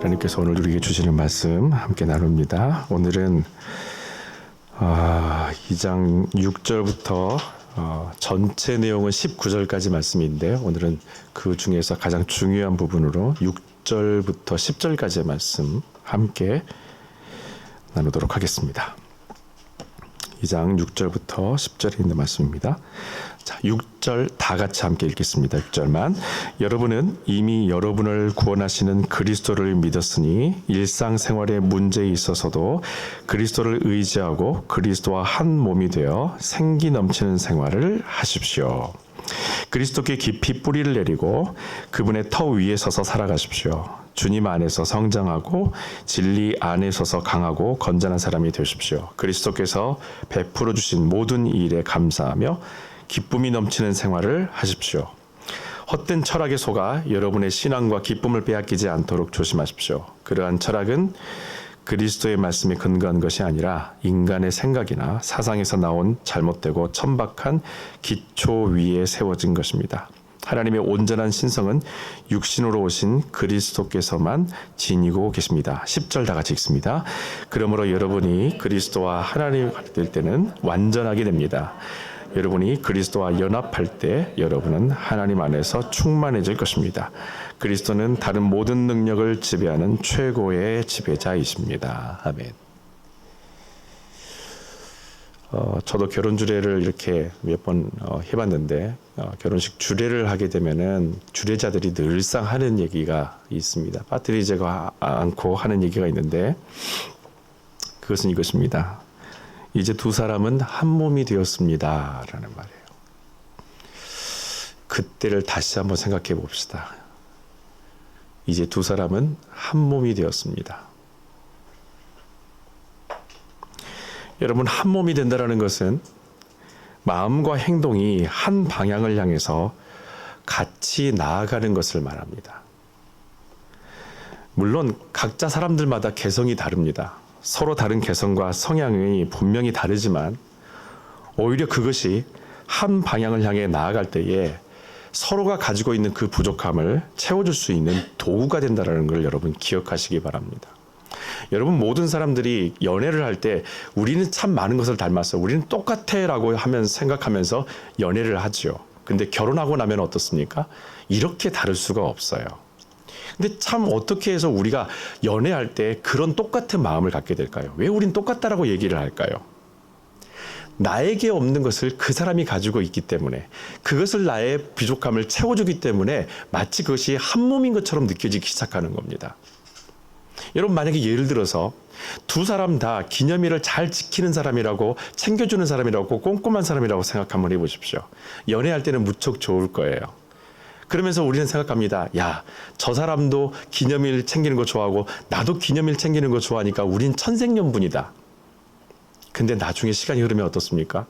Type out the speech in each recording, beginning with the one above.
하나님께서 오늘 우리에게 주시는 말씀 함께 나눕니다. 오늘은 2장 6절부터 전체 내용은 19절까지 말씀인데 오늘은 그 중에서 가장 중요한 부분으로 6절부터 10절까지의 말씀 함께 나누도록 하겠습니다. 2장 6절부터 10절에 있는 말씀입니다. 자, 6절 다 같이 함께 읽겠습니다. 6절만. 여러분은 이미 여러분을 구원하시는 그리스도를 믿었으니 일상생활의 문제에 있어서도 그리스도를 의지하고 그리스도와 한 몸이 되어 생기 넘치는 생활을 하십시오. 그리스도께 깊이 뿌리를 내리고 그분의 터 위에 서서 살아가십시오. 주님 안에서 성장하고 진리 안에 서서 강하고 건전한 사람이 되십시오. 그리스도께서 베풀어 주신 모든 일에 감사하며 기쁨이 넘치는 생활을 하십시오. 헛된 철학에 속아 여러분의 신앙과 기쁨을 빼앗기지 않도록 조심하십시오. 그러한 철학은 그리스도의 말씀에 근거한 것이 아니라 인간의 생각이나 사상에서 나온 잘못되고 천박한 기초 위에 세워진 것입니다. 하나님의 온전한 신성은 육신으로 오신 그리스도께서만 지니고 계십니다. 10절 다 같이 읽습니다. 그러므로 여러분이 그리스도와 하나님을 될 때는 완전하게 됩니다. 여러분이 그리스도와 연합할 때 여러분은 하나님 안에서 충만해질 것입니다. 그리스도는 다른 모든 능력을 지배하는 최고의 지배자이십니다. 아멘. 저도 결혼 주례를 이렇게 몇 번 해봤는데 결혼식 주례를 하게 되면은 주례자들이 늘상 하는 얘기가 있습니다. 빠뜨리지 않고 하는 얘기가 있는데 그것은 이것입니다. 이제 두 사람은 한 몸이 되었습니다 라는 말이에요. 그때를 다시 한번 생각해 봅시다. 이제 두 사람은 한 몸이 되었습니다. 여러분, 한 몸이 된다는 것은 마음과 행동이 한 방향을 향해서 같이 나아가는 것을 말합니다. 물론 각자 사람들마다 개성이 다릅니다. 서로 다른 개성과 성향이 분명히 다르지만 오히려 그것이 한 방향을 향해 나아갈 때에 서로가 가지고 있는 그 부족함을 채워줄 수 있는 도구가 된다는 걸 여러분 기억하시기 바랍니다. 여러분, 모든 사람들이 연애를 할 때 우리는 참 많은 것을 닮았어, 우리는 똑같아 라고 생각하면서 연애를 하죠. 근데 결혼하고 나면 어떻습니까? 이렇게 다를 수가 없어요. 근데 참 어떻게 해서 우리가 연애할 때 그런 똑같은 마음을 갖게 될까요? 왜 우린 똑같다라고 얘기를 할까요? 나에게 없는 것을 그 사람이 가지고 있기 때문에, 그것을 나의 부족함을 채워주기 때문에 마치 그것이 한 몸인 것처럼 느껴지기 시작하는 겁니다. 여러분, 만약에 예를 들어서 두 사람 다 기념일을 잘 지키는 사람이라고, 챙겨주는 사람이라고, 꼼꼼한 사람이라고 생각 한번 해보십시오. 연애할 때는 무척 좋을 거예요. 그러면서 우리는 생각합니다. 야, 저 사람도 기념일 챙기는 거 좋아하고 나도 기념일 챙기는 거 좋아하니까 우린 천생연분이다. 근데 나중에 시간이 흐르면 어떻습니까?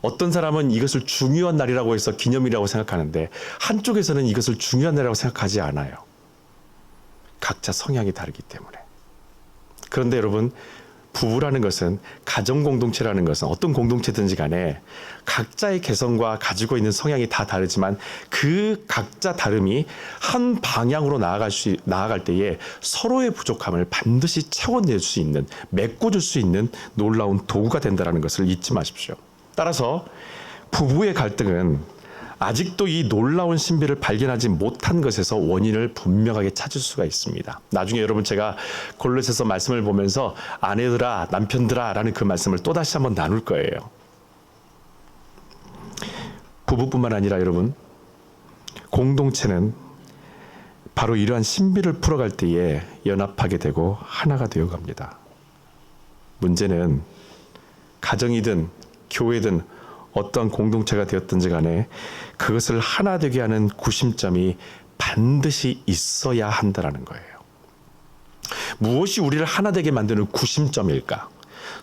어떤 사람은 이것을 중요한 날이라고 해서 기념일이라고 생각하는데 한쪽에서는 이것을 중요한 날이라고 생각하지 않아요. 각자 성향이 다르기 때문에. 그런데 여러분, 부부라는 것은, 가정 공동체라는 것은 어떤 공동체든지 간에 각자의 개성과 가지고 있는 성향이 다 다르지만 그 각자 다름이 한 방향으로 나아갈 때에 서로의 부족함을 반드시 채워낼 수 있는, 메꿔줄 수 있는 놀라운 도구가 된다는 것을 잊지 마십시오. 따라서 부부의 갈등은 아직도 이 놀라운 신비를 발견하지 못한 것에서 원인을 분명하게 찾을 수가 있습니다. 나중에 여러분, 제가 골로새서 말씀을 보면서 아내들아, 남편들아 라는 그 말씀을 또다시 한번 나눌 거예요. 부부뿐만 아니라 여러분, 공동체는 바로 이러한 신비를 풀어갈 때에 연합하게 되고 하나가 되어갑니다. 문제는 가정이든 교회든 어떤 공동체가 되었든지 간에 그것을 하나 되게 하는 구심점이 반드시 있어야 한다는 거예요. 무엇이 우리를 하나 되게 만드는 구심점일까?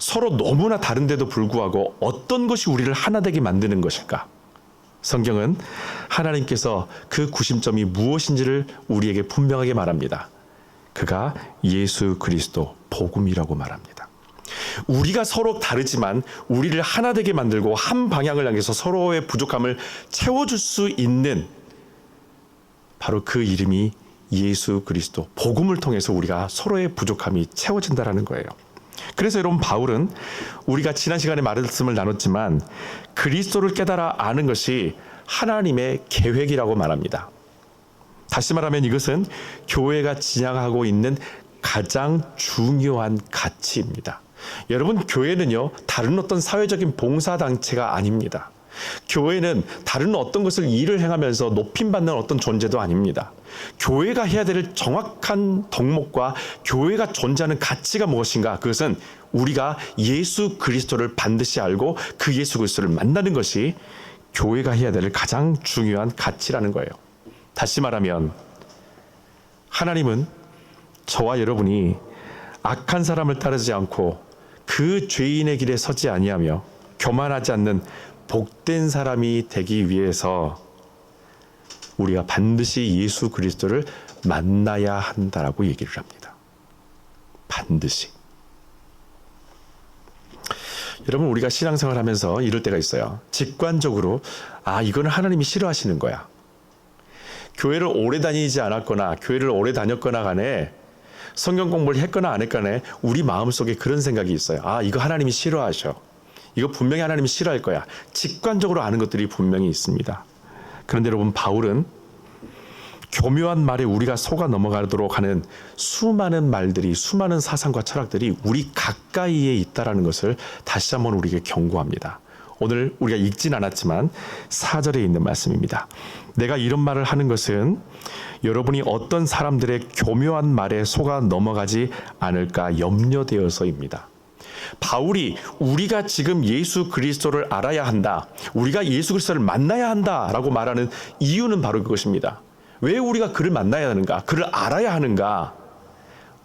서로 너무나 다른데도 불구하고 어떤 것이 우리를 하나 되게 만드는 것일까? 성경은 하나님께서 그 구심점이 무엇인지를 우리에게 분명하게 말합니다. 그가 예수 그리스도 복음이라고 말합니다. 우리가 서로 다르지만 우리를 하나 되게 만들고 한 방향을 향해서 서로의 부족함을 채워줄 수 있는 바로 그 이름이 예수 그리스도 복음을 통해서 우리가 서로의 부족함이 채워진다라는 거예요. 그래서 여러분 바울은 우리가 지난 시간에 말씀을 나눴지만 그리스도를 깨달아 아는 것이 하나님의 계획이라고 말합니다. 다시 말하면 이것은 교회가 지향하고 있는 가장 중요한 가치입니다. 여러분 교회는요 다른 어떤 사회적인 봉사단체가 아닙니다. 교회는 다른 어떤 것을 일을 행하면서 높임받는 어떤 존재도 아닙니다. 교회가 해야 될 정확한 덕목과 교회가 존재하는 가치가 무엇인가? 그것은 우리가 예수 그리스도를 반드시 알고 그 예수 그리스도를 만나는 것이 교회가 해야 될 가장 중요한 가치라는 거예요. 다시 말하면 하나님은 저와 여러분이 악한 사람을 따르지 않고 그 죄인의 길에 서지 아니하며 교만하지 않는 복된 사람이 되기 위해서 우리가 반드시 예수 그리스도를 만나야 한다라고 얘기를 합니다. 반드시. 여러분 우리가 신앙생활 하면서 이럴 때가 있어요. 직관적으로 이거는 하나님이 싫어하시는 거야. 교회를 오래 다니지 않았거나 교회를 오래 다녔거나 간에 성경 공부를 했거나 안 했거나 우리 마음속에 그런 생각이 있어요. 이거 하나님이 싫어하셔. 이거 분명히 하나님이 싫어할 거야. 직관적으로 아는 것들이 분명히 있습니다. 그런데 여러분 바울은 교묘한 말에 우리가 속아 넘어가도록 하는 수많은 말들이 수많은 사상과 철학들이 우리 가까이에 있다는 것을 다시 한번 우리에게 경고합니다. 오늘 우리가 읽진 않았지만 4절에 있는 말씀입니다. 내가 이런 말을 하는 것은 여러분이 어떤 사람들의 교묘한 말에 속아 넘어가지 않을까 염려되어서입니다. 바울이 우리가 지금 예수 그리스도를 알아야 한다. 우리가 예수 그리스도를 만나야 한다라고 말하는 이유는 바로 그것입니다. 왜 우리가 그를 만나야 하는가? 그를 알아야 하는가?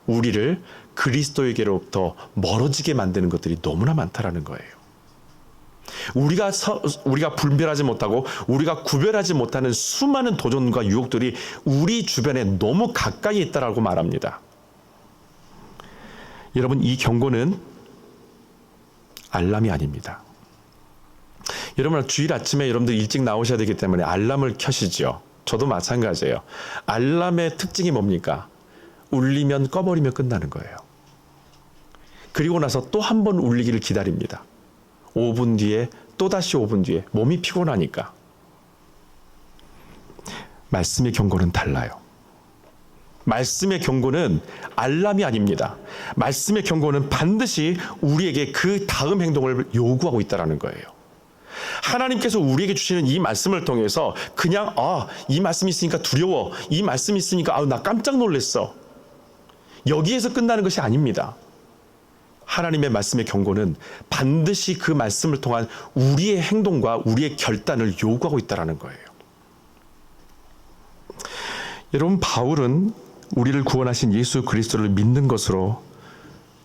우리를 그리스도에게로부터 멀어지게 만드는 것들이 너무나 많다라는 거예요. 우리가 분별하지 못하고 우리가 구별하지 못하는 수많은 도전과 유혹들이 우리 주변에 너무 가까이 있다라고 말합니다. 여러분 이 경고는 알람이 아닙니다. 여러분 주일 아침에 여러분들 일찍 나오셔야 되기 때문에 알람을 켜시죠. 저도 마찬가지예요. 알람의 특징이 뭡니까? 울리면 꺼버리면 끝나는 거예요. 그리고 나서 또 한 번 울리기를 기다립니다. 5분 뒤에 또다시 5분 뒤에 몸이 피곤하니까. 말씀의 경고는 달라요. 말씀의 경고는 알람이 아닙니다. 말씀의 경고는 반드시 우리에게 그 다음 행동을 요구하고 있다는 거예요. 하나님께서 우리에게 주시는 이 말씀을 통해서 그냥 이 말씀이 있으니까 두려워. 이 말씀이 있으니까 나 깜짝 놀랐어. 여기에서 끝나는 것이 아닙니다. 하나님의 말씀의 경고는 반드시 그 말씀을 통한 우리의 행동과 우리의 결단을 요구하고 있다는 거예요. 여러분 바울은 우리를 구원하신 예수 그리스도를 믿는 것으로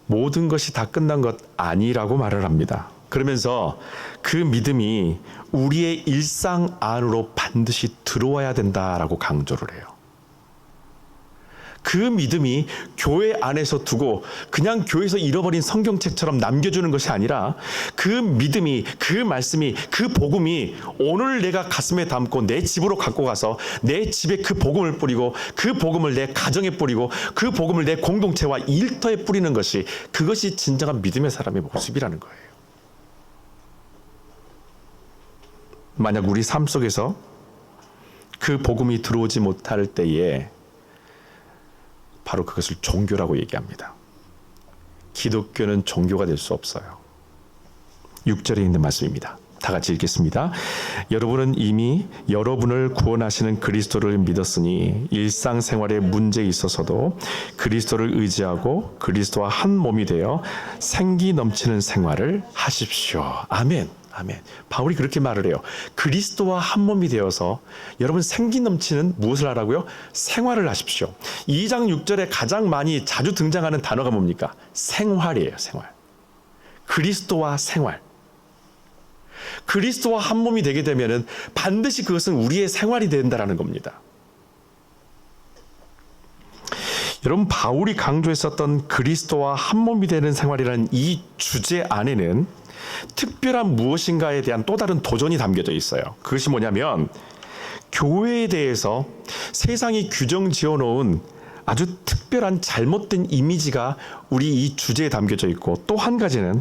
모든 것이 다 끝난 것 아니라고 말을 합니다. 그러면서 그 믿음이 우리의 일상 안으로 반드시 들어와야 된다라고 강조를 해요. 그 믿음이 교회 안에서 두고 그냥 교회에서 잃어버린 성경책처럼 남겨주는 것이 아니라 그 믿음이, 그 말씀이, 그 복음이 오늘 내가 가슴에 담고 내 집으로 갖고 가서 내 집에 그 복음을 뿌리고 그 복음을 내 가정에 뿌리고 그 복음을 내 공동체와 일터에 뿌리는 것이 그것이 진정한 믿음의 사람의 모습이라는 거예요. 만약 우리 삶 속에서 그 복음이 들어오지 못할 때에 바로 그것을 종교라고 얘기합니다. 기독교는 종교가 될 수 없어요. 6절에 있는 말씀입니다. 다 같이 읽겠습니다. 여러분은 이미 여러분을 구원하시는 그리스도를 믿었으니 일상생활에 문제 있어서도 그리스도를 의지하고 그리스도와 한 몸이 되어 생기 넘치는 생활을 하십시오. 아멘. 아멘. 바울이 그렇게 말을 해요. 그리스도와 한 몸이 되어서 여러분 생기 넘치는 무엇을 하라고요? 생활을 하십시오. 2장 6절에 가장 많이 자주 등장하는 단어가 뭡니까? 생활이에요. 생활. 그리스도와 생활. 그리스도와 한 몸이 되게 되면은 반드시 그것은 우리의 생활이 된다라는 겁니다. 여러분 바울이 강조했었던 그리스도와 한 몸이 되는 생활이라는 이 주제 안에는 특별한 무엇인가에 대한 또 다른 도전이 담겨져 있어요. 그것이 뭐냐면 교회에 대해서 세상이 규정 지어놓은 아주 특별한 잘못된 이미지가 우리 이 주제에 담겨져 있고, 또 한 가지는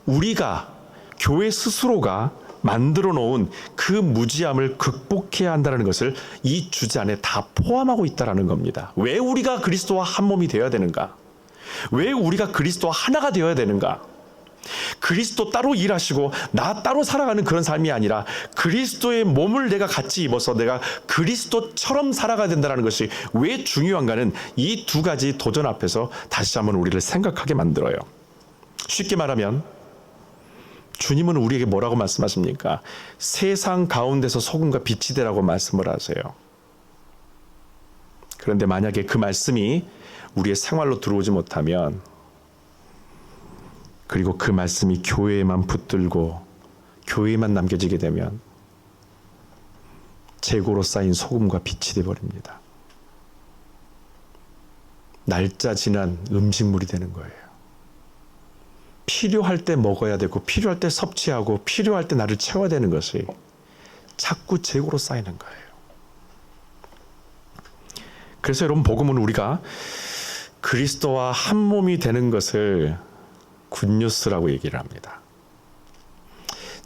우리가 교회 스스로가 만들어 놓은 그 무지함을 극복해야 한다는 것을 이 주제 안에 다 포함하고 있다는 겁니다. 왜 우리가 그리스도와 한 몸이 되어야 되는가? 왜 우리가 그리스도와 하나가 되어야 되는가? 그리스도 따로 일하시고 나 따로 살아가는 그런 삶이 아니라 그리스도의 몸을 내가 같이 입어서 내가 그리스도처럼 살아가야 된다는 것이 왜 중요한가는 이 두 가지 도전 앞에서 다시 한번 우리를 생각하게 만들어요. 쉽게 말하면 주님은 우리에게 뭐라고 말씀하십니까? 세상 가운데서 소금과 빛이 되라고 말씀을 하세요. 그런데 만약에 그 말씀이 우리의 생활로 들어오지 못하면, 그리고 그 말씀이 교회에만 붙들고 교회에만 남겨지게 되면 재고로 쌓인 소금과 빛이 되어버립니다. 날짜 지난 음식물이 되는 거예요. 필요할 때 먹어야 되고 필요할 때 섭취하고 필요할 때 나를 채워야 되는 것이 자꾸 재고로 쌓이는 거예요. 그래서 여러분, 복음은 우리가 그리스도와 한 몸이 되는 것을 굿뉴스라고 얘기를 합니다.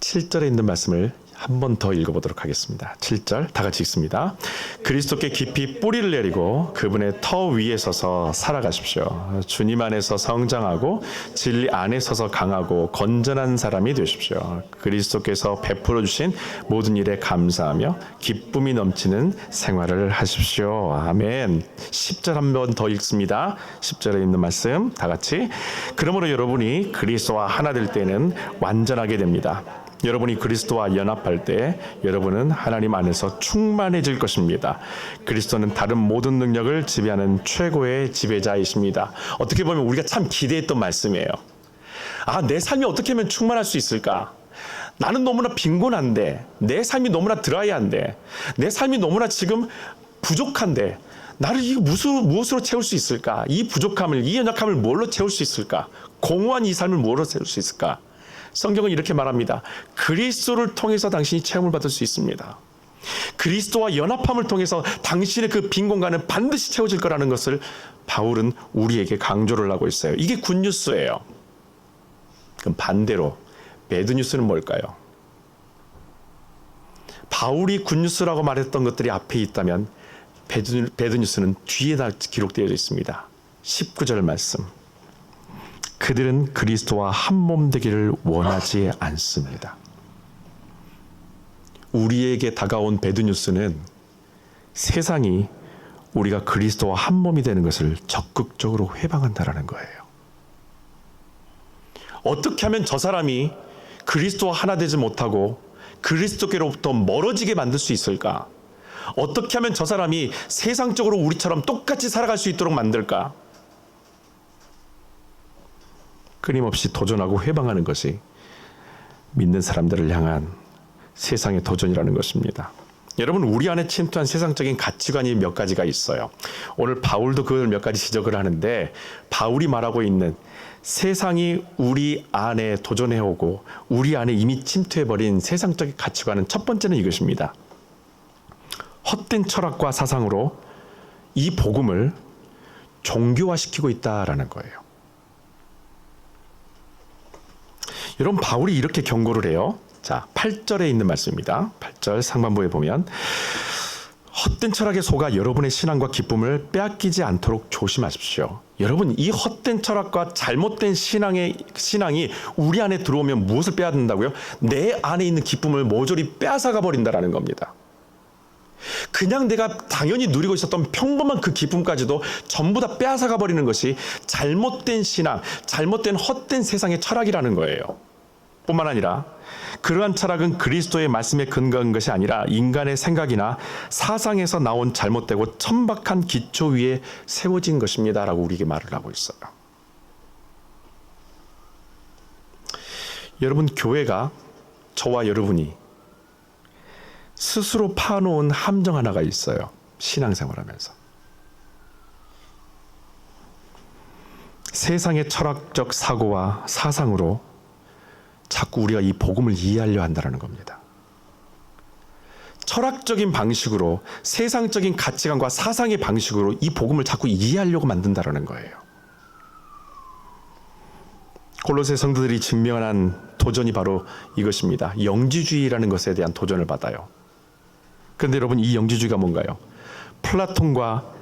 7절에 있는 말씀을 한 번 더 읽어보도록 하겠습니다. 7절 다 같이 읽습니다. 그리스도께 깊이 뿌리를 내리고 그분의 터 위에 서서 살아가십시오. 주님 안에서 성장하고 진리 안에 서서 강하고 건전한 사람이 되십시오. 그리스도께서 베풀어 주신 모든 일에 감사하며 기쁨이 넘치는 생활을 하십시오. 아멘. 10절 한 번 더 읽습니다. 10절에 있는 말씀 다 같이. 그러므로 여러분이 그리스도와 하나 될 때는 완전하게 됩니다. 여러분이 그리스도와 연합할 때 여러분은 하나님 안에서 충만해질 것입니다. 그리스도는 다른 모든 능력을 지배하는 최고의 지배자이십니다. 어떻게 보면 우리가 참 기대했던 말씀이에요. 아, 내 삶이 어떻게 하면 충만할 수 있을까? 나는 너무나 빈곤한데, 내 삶이 너무나 드라이한데, 내 삶이 너무나 지금 부족한데 나를 이거 무엇으로 채울 수 있을까? 이 부족함을, 이 연약함을 뭘로 채울 수 있을까? 공허한 이 삶을 뭐로 채울 수 있을까? 성경은 이렇게 말합니다. 그리스도를 통해서 당신이 체험을 받을 수 있습니다. 그리스도와 연합함을 통해서 당신의 그 빈 공간은 반드시 채워질 거라는 것을 바울은 우리에게 강조를 하고 있어요. 이게 굿뉴스예요. 그럼 반대로 배드뉴스는 뭘까요? 바울이 굿뉴스라고 말했던 것들이 앞에 있다면 배드뉴스는 뒤에 다 기록되어 있습니다. 19절 말씀. 그들은 그리스도와 한 몸 되기를 원하지 않습니다. 우리에게 다가온 배드뉴스는 세상이 우리가 그리스도와 한 몸이 되는 것을 적극적으로 회방한다라는 거예요. 어떻게 하면 저 사람이 그리스도와 하나 되지 못하고 그리스도께로부터 멀어지게 만들 수 있을까? 어떻게 하면 저 사람이 세상적으로 우리처럼 똑같이 살아갈 수 있도록 만들까? 끊임없이 도전하고 회방하는 것이 믿는 사람들을 향한 세상의 도전이라는 것입니다. 여러분, 우리 안에 침투한 세상적인 가치관이 몇 가지가 있어요. 오늘 바울도 그걸 몇 가지 지적을 하는데, 바울이 말하고 있는 세상이 우리 안에 도전해오고 우리 안에 이미 침투해버린 세상적인 가치관은 첫 번째는 이것입니다. 헛된 철학과 사상으로 이 복음을 종교화시키고 있다라는 거예요. 여러분, 바울이 이렇게 경고를 해요. 자, 8절에 있는 말씀입니다. 8절 상반부에 보면 헛된 철학의 소가 여러분의 신앙과 기쁨을 빼앗기지 않도록 조심하십시오. 여러분, 이 헛된 철학과 잘못된 신앙이 우리 안에 들어오면 무엇을 빼앗는다고요? 내 안에 있는 기쁨을 모조리 빼앗아가 버린다라는 겁니다. 그냥 내가 당연히 누리고 있었던 평범한 그 기쁨까지도 전부 다 빼앗아가 버리는 것이 잘못된 신앙, 잘못된 헛된 세상의 철학이라는 거예요. 뿐만 아니라 그러한 철학은 그리스도의 말씀에 근거한 것이 아니라 인간의 생각이나 사상에서 나온 잘못되고 천박한 기초 위에 세워진 것입니다 라고 우리에게 말을 하고 있어요. 여러분, 교회가, 저와 여러분이 스스로 파놓은 함정 하나가 있어요. 신앙생활하면서 세상의 철학적 사고와 사상으로 자꾸 우리가 이 복음을 이해하려 한다는 겁니다. 철학적인 방식으로 세상적인 가치관과 사상의 방식으로 이 복음을 자꾸 이해하려고 만든다라는 거예요. 골로새 성도들이 직면한 도전이 바로 이것입니다. 영지주의라는 것에 대한 도전을 받아요. 그런데 여러분, 이 영지주의가 뭔가요? 플라톤과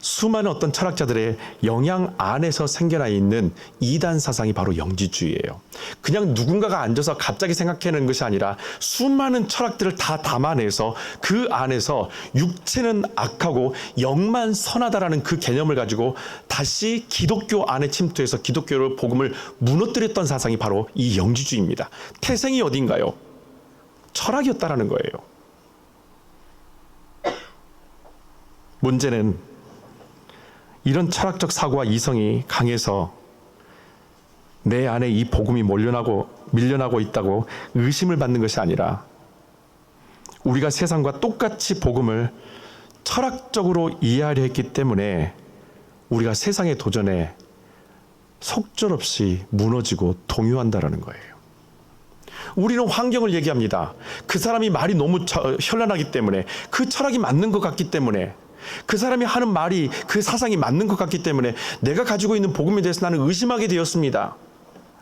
수많은 어떤 철학자들의 영향 안에서 생겨나 있는 이단 사상이 바로 영지주의예요. 그냥 누군가가 앉아서 갑자기 생각해내는 것이 아니라 수많은 철학들을 다 담아내서 그 안에서 육체는 악하고 영만 선하다라는 그 개념을 가지고 다시 기독교 안에 침투해서 기독교를 복음을 무너뜨렸던 사상이 바로 이 영지주의입니다. 태생이 어딘가요? 철학이었다라는 거예요. 문제는 이런 철학적 사고와 이성이 강해서 내 안에 이 복음이 밀려나고 있다고 의심을 받는 것이 아니라 우리가 세상과 똑같이 복음을 철학적으로 이해하려 했기 때문에 우리가 세상의 도전에 속절없이 무너지고 동요한다라는 거예요. 우리는 환경을 얘기합니다. 그 사람이 말이 너무 현란하기 때문에, 그 철학이 맞는 것 같기 때문에, 그 사람이 하는 말이 그 사상이 맞는 것 같기 때문에 내가 가지고 있는 복음에 대해서 나는 의심하게 되었습니다.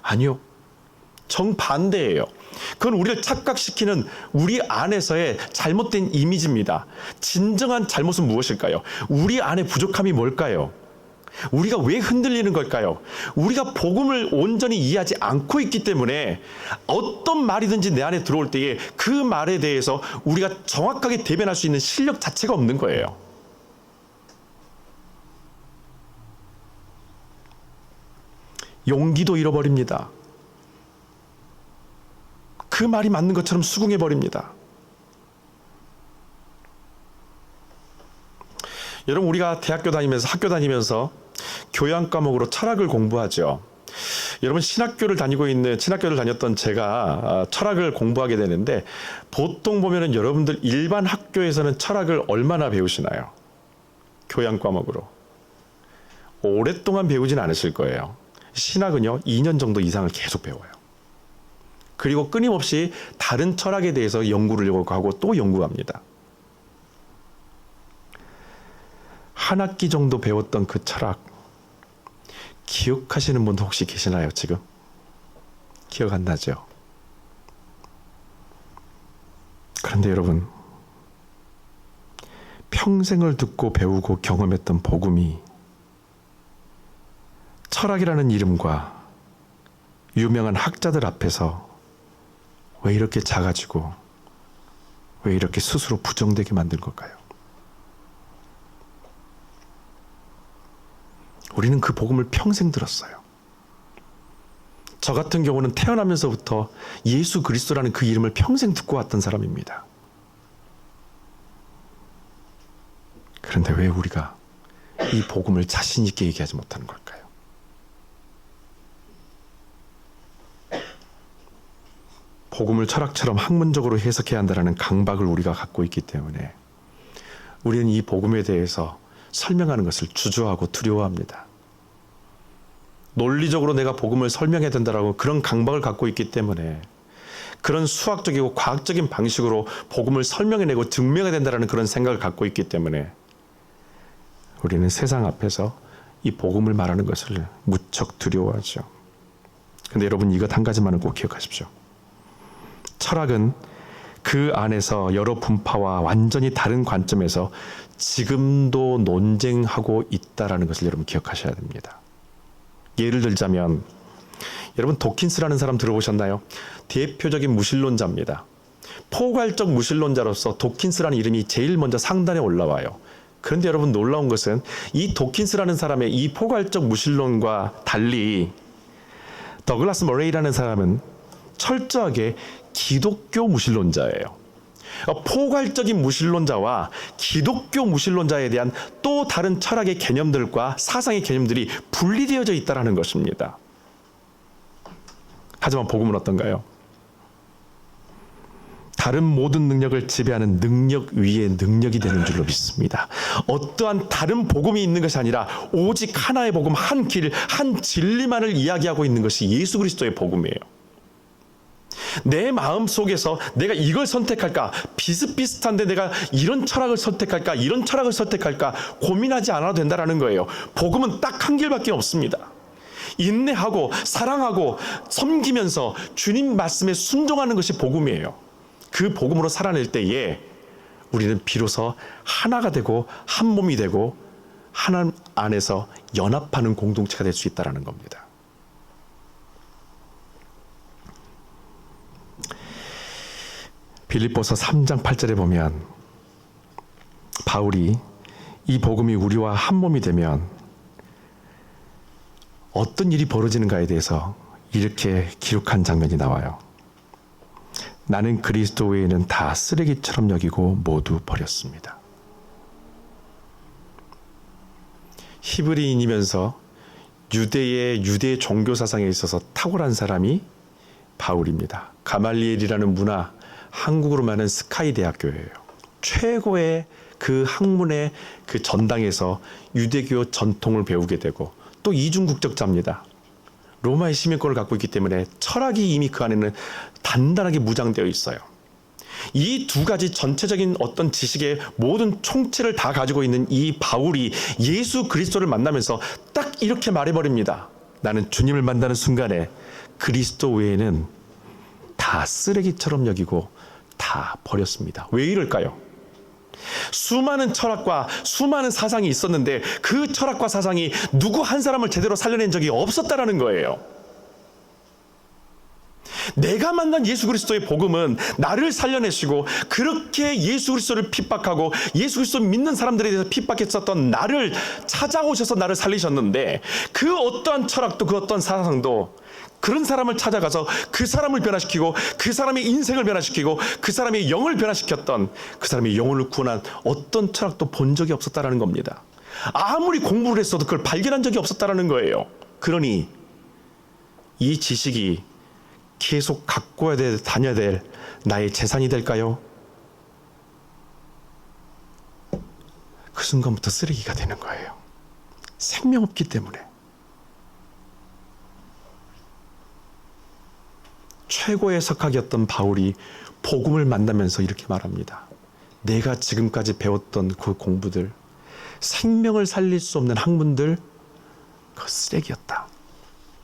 아니요. 정반대예요. 그건 우리를 착각시키는 우리 안에서의 잘못된 이미지입니다. 진정한 잘못은 무엇일까요? 우리 안에 부족함이 뭘까요? 우리가 왜 흔들리는 걸까요? 우리가 복음을 온전히 이해하지 않고 있기 때문에 어떤 말이든지 내 안에 들어올 때에 그 말에 대해서 우리가 정확하게 대변할 수 있는 실력 자체가 없는 거예요. 용기도 잃어버립니다. 그 말이 맞는 것처럼 수긍해버립니다. 여러분, 우리가 학교 다니면서 교양 과목으로 철학을 공부하죠. 여러분, 신학교를 다녔던 제가 철학을 공부하게 되는데, 보통 보면은 여러분들 일반 학교에서는 철학을 얼마나 배우시나요? 교양 과목으로. 오랫동안 배우진 않으실 거예요. 신학은요, 2년 정도 이상을 계속 배워요. 그리고 끊임없이 다른 철학에 대해서 연구를 하고 또 연구합니다. 한 학기 정도 배웠던 그 철학, 기억하시는 분도 혹시 계시나요, 지금? 기억 안 나죠? 그런데 여러분, 평생을 듣고 배우고 경험했던 복음이 철학이라는 이름과 유명한 학자들 앞에서 왜 이렇게 작아지고 왜 이렇게 스스로 부정되게 만든 걸까요? 우리는 그 복음을 평생 들었어요. 저 같은 경우는 태어나면서부터 예수 그리스도라는 그 이름을 평생 듣고 왔던 사람입니다. 그런데 왜 우리가 이 복음을 자신 있게 얘기하지 못하는 걸까요? 복음을 철학처럼 학문적으로 해석해야 한다는 강박을 우리가 갖고 있기 때문에 우리는 이 복음에 대해서 설명하는 것을 주저하고 두려워합니다. 논리적으로 내가 복음을 설명해야 된다라고 그런 강박을 갖고 있기 때문에 그런 수학적이고 과학적인 방식으로 복음을 설명해내고 증명해야 된다는 그런 생각을 갖고 있기 때문에 우리는 세상 앞에서 이 복음을 말하는 것을 무척 두려워하죠. 그런데 여러분, 이것 한 가지만은 꼭 기억하십시오. 철학은 그 안에서 여러 분파와 완전히 다른 관점에서 지금도 논쟁하고 있다는 것을 여러분 기억하셔야 됩니다. 예를 들자면 여러분, 도킨스라는 사람 들어보셨나요? 대표적인 무신론자입니다. 포괄적 무신론자로서 도킨스라는 이름이 제일 먼저 상단에 올라와요. 그런데 여러분, 놀라운 것은 이 도킨스라는 사람의 이 포괄적 무신론과 달리 더글라스 머레이라는 사람은 철저하게 기독교 무신론자예요. 포괄적인 무신론자와 기독교 무신론자에 대한 또 다른 철학의 개념들과 사상의 개념들이 분리되어져 있다는 것입니다. 하지만 복음은 어떤가요? 다른 모든 능력을 지배하는 능력 위에 능력이 되는 줄로 믿습니다. 어떠한 다른 복음이 있는 것이 아니라 오직 하나의 복음, 한 길, 한 진리만을 이야기하고 있는 것이 예수 그리스도의 복음이에요. 내 마음 속에서 내가 이걸 선택할까, 비슷비슷한데 내가 이런 철학을 선택할까, 이런 철학을 선택할까 고민하지 않아도 된다는 거예요. 복음은 딱 한 길밖에 없습니다. 인내하고 사랑하고 섬기면서 주님 말씀에 순종하는 것이 복음이에요. 그 복음으로 살아낼 때에 우리는 비로소 하나가 되고 한 몸이 되고 하나님 안에서 연합하는 공동체가 될 수 있다는 겁니다. 빌립보서 3장 8절에 보면 바울이 이 복음이 우리와 한 몸이 되면 어떤 일이 벌어지는가에 대해서 이렇게 기록한 장면이 나와요. 나는 그리스도 외에는 다 쓰레기처럼 여기고 모두 버렸습니다. 히브리인이면서 유대의 종교 사상에 있어서 탁월한 사람이 바울입니다. 가말리엘이라는 문화, 한국으로 말하는 스카이 대학교예요. 최고의 그 학문의 그 전당에서 유대교 전통을 배우게 되고 또 이중국적자입니다. 로마의 시민권을 갖고 있기 때문에 철학이 이미 그 안에는 단단하게 무장되어 있어요. 이 두 가지 전체적인 어떤 지식의 모든 총체를 다 가지고 있는 이 바울이 예수 그리스도를 만나면서 딱 이렇게 말해버립니다. 나는 주님을 만나는 순간에 그리스도 외에는 다 쓰레기처럼 여기고 다 버렸습니다. 왜 이럴까요? 수많은 철학과 수많은 사상이 있었는데 그 철학과 사상이 누구 한 사람을 제대로 살려낸 적이 없었다라는 거예요. 내가 만난 예수 그리스도의 복음은 나를 살려내시고 그렇게 예수 그리스도를 핍박하고 예수 그리스도 믿는 사람들에 대해서 핍박했었던 나를 찾아오셔서 나를 살리셨는데 그 어떠한 철학도 그 어떤 사상도 그런 사람을 찾아가서 그 사람을 변화시키고 그 사람의 인생을 변화시키고 그 사람의 영을 변화시켰던 그 사람의 영혼을 구원한 어떤 철학도 본 적이 없었다라는 겁니다. 아무리 공부를 했어도 그걸 발견한 적이 없었다라는 거예요. 그러니 이 지식이 계속 갖고 다녀야 될 나의 재산이 될까요? 그 순간부터 쓰레기가 되는 거예요. 생명 없기 때문에. 최고의 석학이었던 바울이 복음을 만나면서 이렇게 말합니다. 내가 지금까지 배웠던 그 공부들, 생명을 살릴 수 없는 학문들, 그거 쓰레기였다.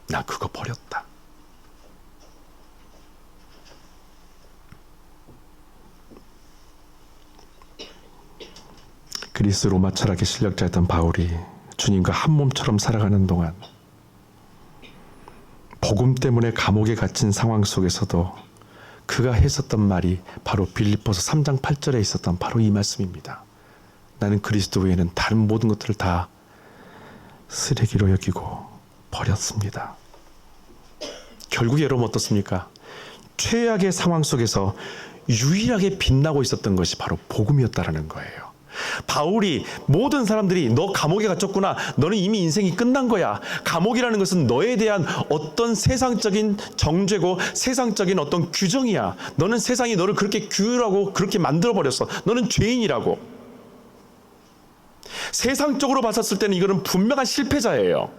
나 그거 버렸다. 그리스 로마 철학의 실력자였던 바울이 주님과 한 몸처럼 살아가는 동안 복음 때문에 감옥에 갇힌 상황 속에서도 그가 했었던 말이 바로 빌립보서 3장 8절에 있었던 바로 이 말씀입니다. 나는 그리스도 외에는 다른 모든 것들을 다 쓰레기로 여기고 버렸습니다. 결국 여러분 어떻습니까? 최악의 상황 속에서 유일하게 빛나고 있었던 것이 바로 복음이었다라는 거예요. 바울이 모든 사람들이 너 감옥에 갇혔구나. 너는 이미 인생이 끝난 거야. 감옥이라는 것은 너에 대한 어떤 세상적인 정죄고 세상적인 어떤 규정이야. 너는 세상이 너를 그렇게 규율하고 그렇게 만들어버렸어. 너는 죄인이라고. 세상적으로 봤었을 때는 이거는 분명한 실패자예요.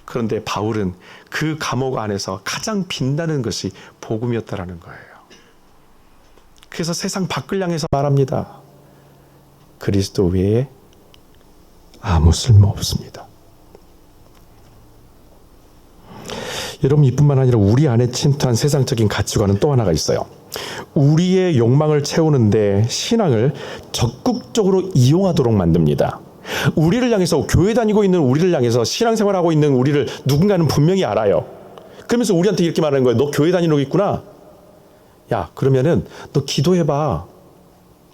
그런데 바울은 그 감옥 안에서 가장 빛나는 것이 복음이었다라는 거예요. 그래서 세상 밖을 향해서 말합니다. 그리스도 외에 아무 쓸모 없습니다. 여러분 이뿐만 아니라 우리 안에 침투한 세상적인 가치관은 또 하나가 있어요. 우리의 욕망을 채우는데 신앙을 적극적으로 이용하도록 만듭니다. 우리를 향해서 교회 다니고 있는 우리를 향해서 신앙생활하고 있는 우리를 누군가는 분명히 알아요. 그러면서 우리한테 이렇게 말하는 거예요. 너 교회 다니고 있구나. 야, 그러면은 너 기도해봐.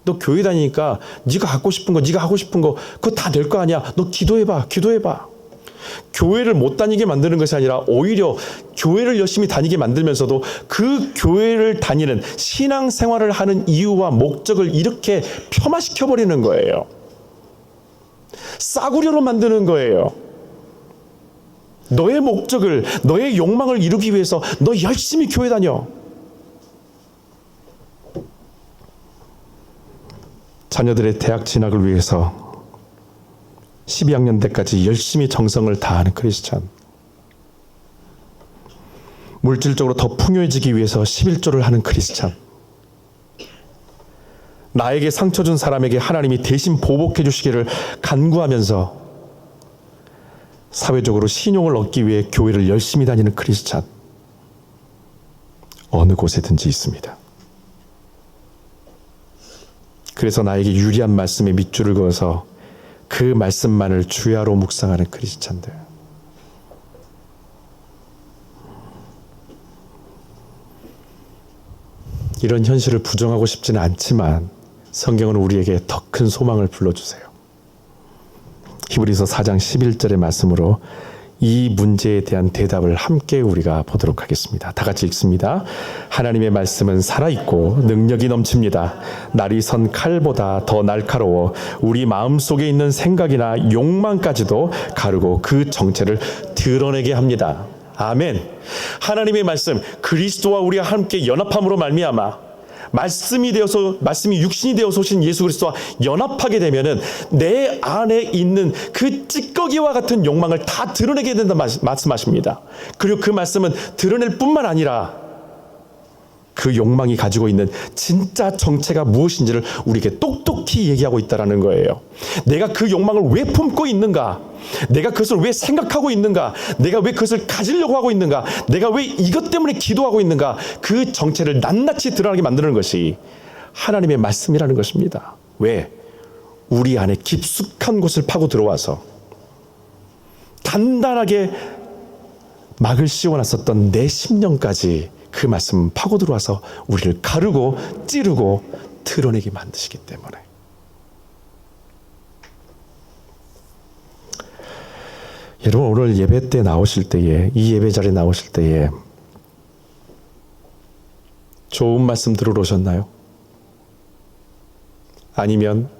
너 교회 다니니까 네가 갖고 싶은 거, 네가 하고 싶은 거 그거 다 될 거 아니야. 너 기도해봐. 교회를 못 다니게 만드는 것이 아니라 오히려 교회를 열심히 다니게 만들면서도 그 교회를 다니는 신앙생활을 하는 이유와 목적을 이렇게 폄하시켜버리는 거예요. 싸구려로 만드는 거예요. 너의 목적을, 너의 욕망을 이루기 위해서 너 열심히 교회 다녀. 자녀들의 대학 진학을 위해서 12학년 때까지 열심히 정성을 다하는 크리스찬. 물질적으로 더 풍요해지기 위해서 11조를 하는 크리스찬. 나에게 상처 준 사람에게 하나님이 대신 보복해 주시기를 간구하면서 사회적으로 신용을 얻기 위해 교회를 열심히 다니는 크리스찬. 어느 곳에든지 있습니다. 그래서 나에게 유리한 말씀에 밑줄을 그어서 그 말씀만을 주야로 묵상하는 크리스찬들. 이런 현실을 부정하고 싶지는 않지만 성경은 우리에게 더 큰 소망을 불러주세요. 히브리서 4장 11절의 말씀으로 이 문제에 대한 대답을 함께 우리가 보도록 하겠습니다. 다 같이 읽습니다. 하나님의 말씀은 살아있고 능력이 넘칩니다. 날이 선 칼보다 더 날카로워 우리 마음속에 있는 생각이나 욕망까지도 가르고 그 정체를 드러내게 합니다. 아멘. 하나님의 말씀, 그리스도와 우리가 함께 연합함으로 말미암아 말씀이 육신이 되어서 오신 예수 그리스도와 연합하게 되면은 내 안에 있는 그 찌꺼기와 같은 욕망을 다 드러내게 된다 말씀하십니다. 그리고 그 말씀은 드러낼 뿐만 아니라 그 욕망이 가지고 있는 진짜 정체가 무엇인지를 우리에게 똑똑히 얘기하고 있다는 거예요. 내가 그 욕망을 왜 품고 있는가? 내가 그것을 왜 생각하고 있는가? 내가 왜 그것을 가지려고 하고 있는가? 내가 왜 이것 때문에 기도하고 있는가? 그 정체를 낱낱이 드러나게 만드는 것이 하나님의 말씀이라는 것입니다. 왜? 우리 안에 깊숙한 곳을 파고 들어와서 단단하게 막을 씌워놨었던 내 심령까지 그 말씀 파고 들어와서 우리를 가르고 찌르고 드러내게 만드시기 때문에. 여러분, 오늘 예배 때 나오실 때에, 이 예배 자리에 나오실 때에 좋은 말씀 들으러 오셨나요? 아니면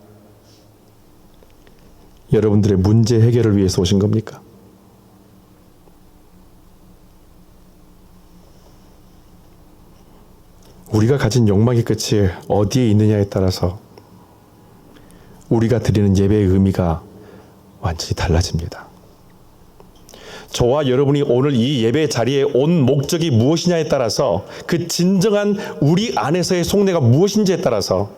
여러분들의 문제 해결을 위해서 오신 겁니까? 우리가 가진 욕망의 끝이 어디에 있느냐에 따라서 우리가 드리는 예배의 의미가 완전히 달라집니다. 저와 여러분이 오늘 이 예배 자리에 온 목적이 무엇이냐에 따라서 그 진정한 우리 안에서의 속내가 무엇인지에 따라서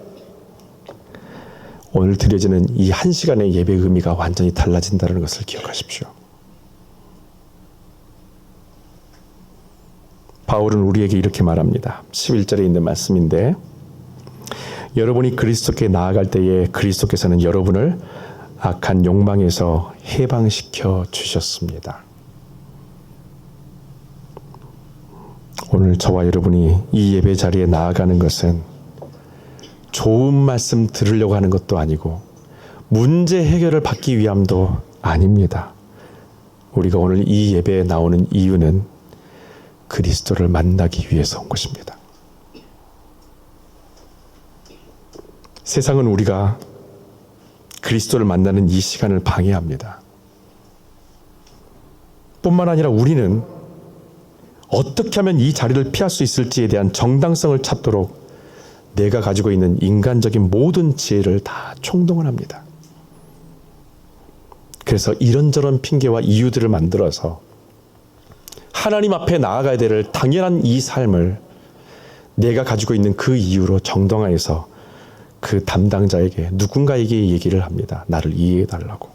오늘 드려지는 이 한 시간의 예배의 의미가 완전히 달라진다는 것을 기억하십시오. 바울은 우리에게 이렇게 말합니다. 11절에 있는 말씀인데, 여러분이 그리스도께 나아갈 때에 그리스도께서는 여러분을 악한 욕망에서 해방시켜 주셨습니다. 오늘 저와 여러분이 이 예배 자리에 나아가는 것은 좋은 말씀 들으려고 하는 것도 아니고 문제 해결을 받기 위함도 아닙니다. 우리가 오늘 이 예배에 나오는 이유는 그리스도를 만나기 위해서 온 것입니다. 세상은 우리가 그리스도를 만나는 이 시간을 방해합니다. 뿐만 아니라 우리는 어떻게 하면 이 자리를 피할 수 있을지에 대한 정당성을 찾도록 내가 가지고 있는 인간적인 모든 지혜를 다 총동원 합니다. 그래서 이런저런 핑계와 이유들을 만들어서 하나님 앞에 나아가야 될 당연한 이 삶을 내가 가지고 있는 그 이유로 정당화해서 그 담당자에게 누군가에게 얘기를 합니다. 나를 이해해 달라고.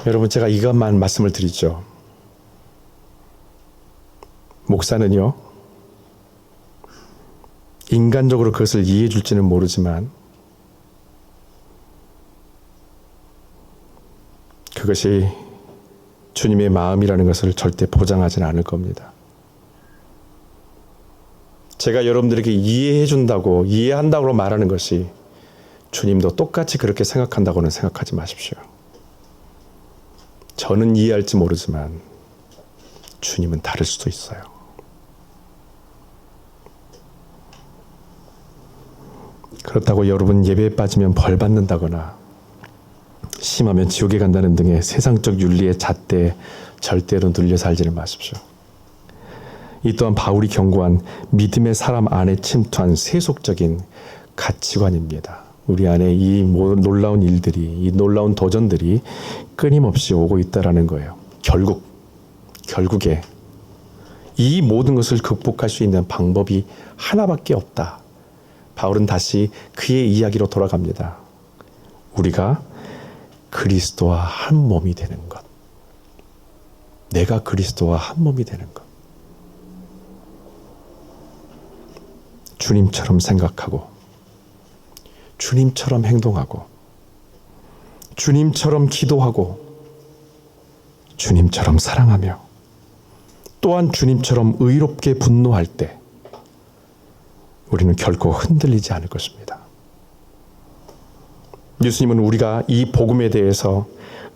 여러분, 제가 이것만 말씀을 드리죠. 목사는요, 인간적으로 그것을 이해해 줄지는 모르지만 그것이 주님의 마음이라는 것을 절대 보장하지는 않을 겁니다. 제가 여러분들에게 이해해 준다고, 이해한다고 말하는 것이 주님도 똑같이 그렇게 생각한다고는 생각하지 마십시오. 저는 이해할지 모르지만 주님은 다를 수도 있어요. 그렇다고 여러분 예배에 빠지면 벌 받는다거나 심하면 지옥에 간다는 등의 세상적 윤리의 잣대에 절대로 눌려 살지를 마십시오. 이 또한 바울이 경고한 믿음의 사람 안에 침투한 세속적인 가치관입니다. 우리 안에 이 놀라운 일들이, 이 놀라운 도전들이 끊임없이 오고 있다라는 거예요. 결국에 이 모든 것을 극복할 수 있는 방법이 하나밖에 없다. 바울은 다시 그의 이야기로 돌아갑니다. 우리가 그리스도와 한 몸이 되는 것. 내가 그리스도와 한 몸이 되는 것. 주님처럼 생각하고, 주님처럼 행동하고, 주님처럼 기도하고, 주님처럼 사랑하며, 또한 주님처럼 의롭게 분노할 때 우리는 결코 흔들리지 않을 것입니다. 예수님은 우리가 이 복음에 대해서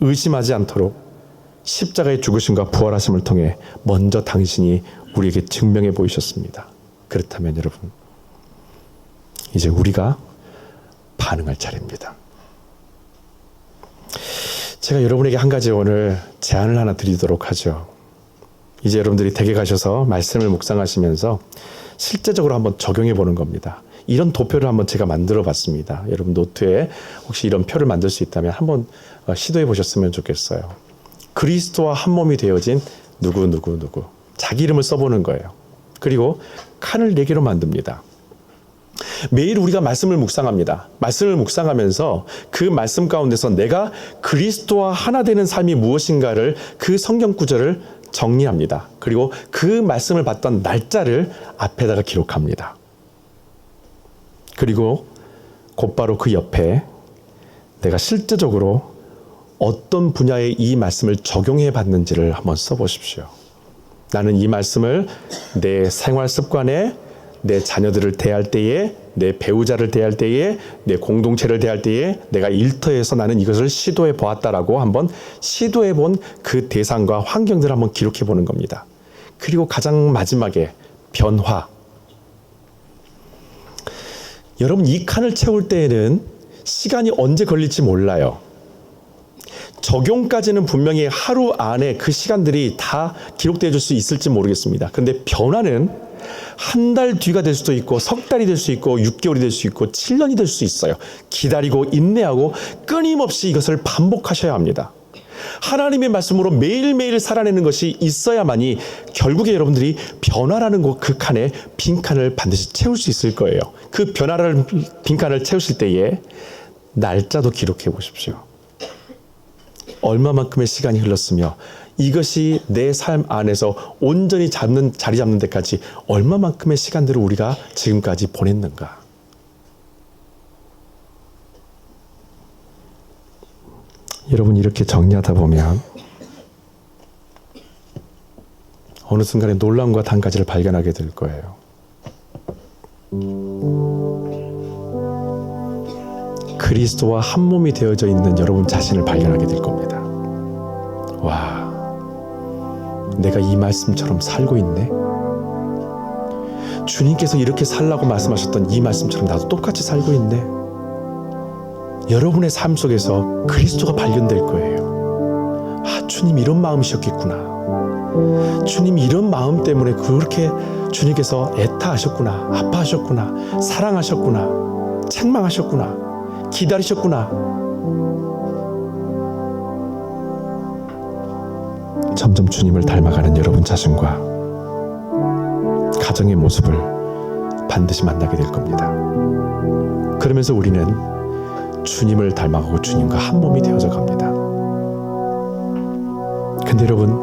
의심하지 않도록 십자가의 죽으심과 부활하심을 통해 먼저 당신이 우리에게 증명해 보이셨습니다. 그렇다면 여러분, 이제 우리가 반응할 차례입니다. 제가 여러분에게 한 가지 오늘 제안을 하나 드리도록 하죠. 이제 여러분들이 댁에 가셔서 말씀을 묵상하시면서 실제적으로 한번 적용해 보는 겁니다. 이런 도표를 한번 제가 만들어 봤습니다. 여러분 노트에 혹시 이런 표를 만들 수 있다면 한번 시도해 보셨으면 좋겠어요. 그리스도와 한 몸이 되어진 누구 자기 이름을 써보는 거예요. 그리고 칸을 4개로 만듭니다. 매일 우리가 말씀을 묵상합니다. 말씀을 묵상하면서 그 말씀 가운데서 내가 그리스도와 하나 되는 삶이 무엇인가를 그 성경 구절을 정리합니다. 그리고 그 말씀을 받던 날짜를 앞에다가 기록합니다. 그리고 곧바로 그 옆에 내가 실제적으로 어떤 분야에 이 말씀을 적용해 봤는지를 한번 써보십시오. 나는 이 말씀을 내 생활 습관에, 내 자녀들을 대할 때에, 내 배우자를 대할 때에, 내 공동체를 대할 때에 내가 일터에서 나는 이것을 시도해 보았다라고 한번 시도해 본 그 대상과 환경들을 한번 기록해 보는 겁니다. 그리고 가장 마지막에 변화. 여러분 이 칸을 채울 때에는 시간이 언제 걸릴지 몰라요. 적용까지는 분명히 하루 안에 그 시간들이 다 기록되어 줄 수 있을지 모르겠습니다. 그런데 변화는 한 달 뒤가 될 수도 있고 석 달이 될 수 있고 6개월이 될 수 있고 7년이 될 수 있어요. 기다리고 인내하고 끊임없이 이것을 반복하셔야 합니다. 하나님의 말씀으로 매일매일 살아내는 것이 있어야만이 결국에 여러분들이 변화라는 그 칸에 빈칸을 반드시 채울 수 있을 거예요. 그 변화를 빈칸을 채우실 때에 날짜도 기록해 보십시오. 얼마만큼의 시간이 흘렀으며 이것이 내 삶 안에서 온전히 자리 잡는 데까지 얼마만큼의 시간들을 우리가 지금까지 보냈는가. 여러분 이렇게 정리하다 보면 어느 순간에 놀라움과 단가지를 발견하게 될 거예요. 그리스도와 한 몸이 되어져 있는 여러분 자신을 발견하게 될 겁니다. 와, 내가 이 말씀처럼 살고 있네. 주님께서 이렇게 살라고 말씀하셨던 이 말씀처럼 나도 똑같이 살고 있네. 여러분의 삶 속에서 그리스도가 발견될 거예요. 아, 주님 이런 마음이셨겠구나. 주님 이런 마음 때문에 그렇게 주님께서 애타하셨구나. 아파하셨구나. 사랑하셨구나. 책망하셨구나. 기다리셨구나. 점점 주님을 닮아가는 여러분 자신과 가정의 모습을 반드시 만나게 될 겁니다. 그러면서 우리는 주님을 닮아가고 주님과 한 몸이 되어져 갑니다. 근데 여러분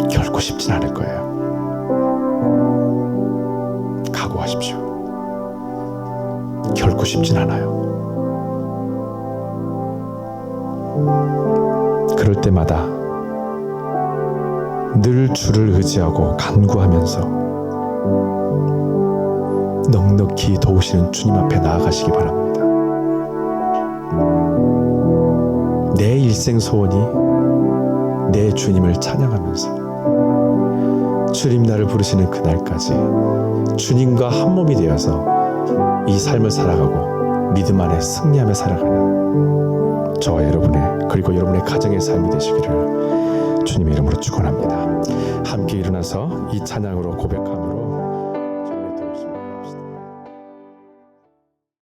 결코 쉽진 않을 거예요. 각오하십시오. 결코 쉽진 않아요. 그럴 때마다 늘 주를 의지하고 간구하면서 넉넉히 도우시는 주님 앞에 나아가시기 바랍니다. 내 일생 소원이 내 주님을 찬양하면서 주님 나를 부르시는 그날까지 주님과 한 몸이 되어서 이 삶을 살아가고 믿음 안에 승리하며 살아가는 저와 여러분의 그리고 여러분의 가정의 삶이 되시기를 주님의 이름으로 축원합니다. 함께 일어나서 이 찬양으로 고백함으로